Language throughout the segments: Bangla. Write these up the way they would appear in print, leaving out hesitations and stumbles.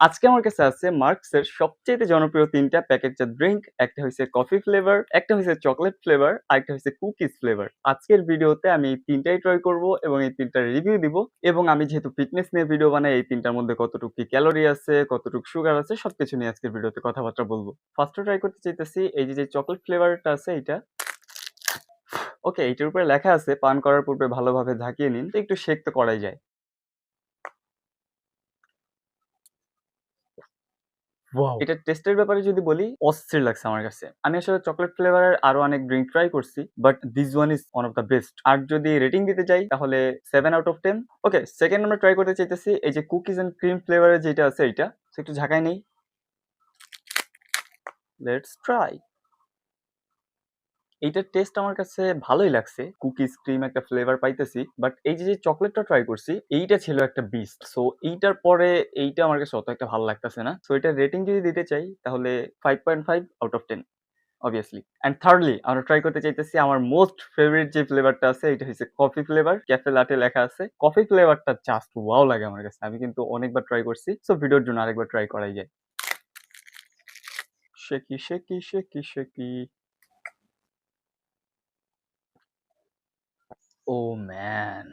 আজকে আমার কাছে আছে মার্কসের সবচেয়ে জনপ্রিয় ৩ টা প্যাকেটজাত ড্রিংক। একটা হইছে কফি ফ্লেভার, একটা হইছে চকোলেট ফ্লেভার, আরেকটা হইছে কুকিজ ফ্লেভার। আজকের ভিডিওতে আমি এই ৩ টাই ট্রাই করব এবং এই ৩ টার রিভিউ দিব। এবং আমি যেহেতু ফিটনেস নিয়ে ভিডিও বানাই, এই ৩ টার মধ্যে কতটুকু কি ক্যালোরি আছে, কতটুকু সুগার আছে সবকিছু নিয়ে আজকের ভিডিওতে কথাবার্তা বলব। ফার্স্টে ট্রাই করতে চাইতেছি এই যে চকোলেট ফ্লেভারটা আছে এইটা। ওকে, এইটার উপরে লেখা আছে পান করার পূর্বে ভালোভাবে ঝাঁকিয়ে নিন। তো একটু শেক তো করাই যায়। ওয়াও! এটার টেস্টের ব্যাপারে যদি বলি, অস্থির লাগছে আমার কাছে। আমি আসলে চকোলেট ফ্লেভারের আরো অনেক ড্রিংক ট্রাই করছি, but this one is one of the best. আর যদি রেটিং দিতে যাই তাহলে 7 আউট অফ 10। ওকে, সেকেন্ড আমরা ট্রাই করতে চাইতেছি এই যে কুকিজ এন্ড ক্রিম ফ্লেভারের যেটা আছে এইটা। সো একটু ঝাঁকাই নেই। Let's try. এইটার টেস্ট আমার কাছে ভালোই লাগছে। কুকিজ ক্রিম একটা ফ্লেভার পাইতেছি। বাট এই যে চকোলেটটা ট্রাই করছি, এইটা ছিল একটা বিস্ট। সো এইটার পরে এইটা আমার কাছে অত একটা ভালো লাগতেছে না। সো এটার রেটিং যদি দিতে চাই তাহলে 5.5 out of 10 obviously. And thirdly আমরা ট্রাই করতে চাইতেছি আমার মোস্ট ফেভারিট যে ফ্লেভারটা আছে এটা হচ্ছে কফি ফ্লেভার। ক্যাফে লাটে লেখা আছে। কফি ফ্লেভারটা জাস্ট ওয়াও লাগে আমার কাছে। আমি কিন্তু অনেকবার ট্রাই করছি। সো ভিডিওর জন্য আরেকবার ট্রাই করাই যায়। শেকি শেকি শেকি শেকি। ও ম্যান,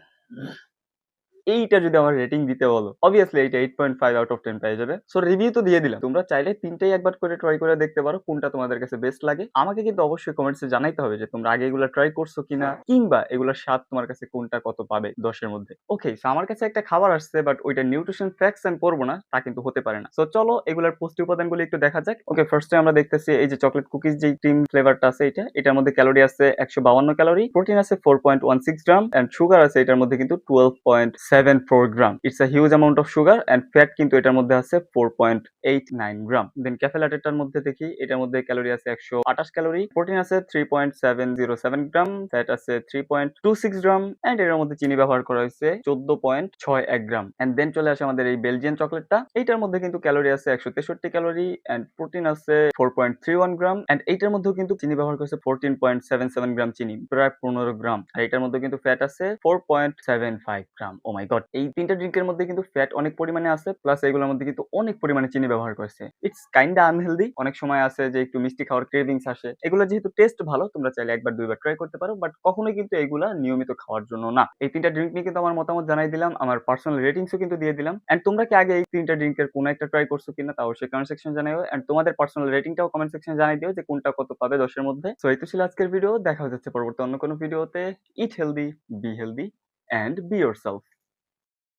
এইটা যদি আমার রেটিং দিতে বলো, অবভিয়াসলি এইটা 8.5 আউট অফ 10 পেয়ে যাবে। সো রিভিউ তো দিয়ে দিলাম। তোমরা চাইলে তিনটাই একবার করে ট্রাই করে দেখতে পারো কোনটা তোমাদের কাছে বেস্ট লাগে। আমাকে কিন্তু অবশ্যই কমেন্টসে জানাইতে হবে যে তোমরা আগে এগুলো ট্রাই করছো কিনা, কিংবা এগুলোর স্বাদ তোমার কাছে কোনটা কত পাবে 10 এর মধ্যে। ওকে, সো আমার কাছে একটা খাবার আসছে, বাট ওইটা নিউট্রিশন ফ্যাক্টস আমি পড়বো না, তা কিন্তু হতে পারে না। সো চলো এগুলোর পুষ্টি উপাদানগুলো একটু দেখা যাক। ওকে, ফার্স্টে আমরা দেখতেছি এই যে চকলেট কুকিজ যে ক্রিম ফ্লেভারটা আছে এটা, এটার মধ্যে ক্যালোরি আছে 152 ক্যালোরি, প্রোটিন আছে 4.16 গ্রাম, এন্ড সুগার আছে এটার মধ্যে কিন্তু 12.74 gram. It's a huge amount of sugar, and fat কিন্তু এটার মধ্যে আছে 4.89 গ্রাম। দেন ক্যাফে ল্যাটেটার মধ্যে দেখি, এটার মধ্যে ক্যালোরি আছে 128 ক্যালোরি, প্রোটিন আছে 3.707 গ্রাম, ফ্যাট আছে 3.26 গ্রাম, এন্ড এর মধ্যে চিনি ব্যবহার করা হয়েছে 14.61 গ্রাম। এন্ড দেন চলে আসে আমাদের এই বেলজিয়ান চকলেটটা। এইটার মধ্যে কিন্তু ক্যালোরি আছে 163 ক্যালোরি, এন্ড প্রোটিন আছে 4.31 গ্রাম, এন্ড এইটার মধ্যেও কিন্তু চিনি ব্যবহার করেছে 14.77 গ্রাম চিনি, প্রায় 15 গ্রাম। আর এটার মধ্যে কিন্তু ফ্যাট আছে 4.75 গ্রাম। ও মাই গড, এই তিনটা ড্রিঙ্কের মধ্যে কিন্তু ফ্যাট অনেক পরিমাণে আছে, প্লাস এগুলোর মধ্যে কিন্তু অনেক পরিমাণে চিনি ব্যবহার করেছে। It's kinda unhealthy. অনেক সময় আছে যে একটু মিষ্টি খাওয়ার ক্রেভিংস আসে। এগুলো যেহেতু টেস্ট ভালো, তোমরা চাইলে একবার দুইবার ট্রাই করতে পারো, বাট কখনোই কিন্তু এগুলা নিয়মিত খাওয়ার জন্য না। এই তিনটা ড্রিঙ্ক নিয়ে কিন্তু আমার মতামত জানাই দিলাম, আমার পার্সোনাল রেটিংসও কিন্তু দিয়ে দিলাম। এন্ড তোমরা কি আগে এই তিনটা ড্রিঙ্কের কোন একটা ট্রাই করছো কিনা তা অবশ্যই কমেন্ট সেকশন জানাইও। এন্ড তোমাদের পার্সোনাল রেটিংটাও কমেন্ট সেকশন জানাই দিও যে কোনটা কত পাবে 10 এর মধ্যে। সো এই তো ছিল আজকের ভিডিও। দেখা হচ্ছে পরবর্তী অন্য কোনো ভিডিওতে। Eat healthy, be healthy, and be yourself.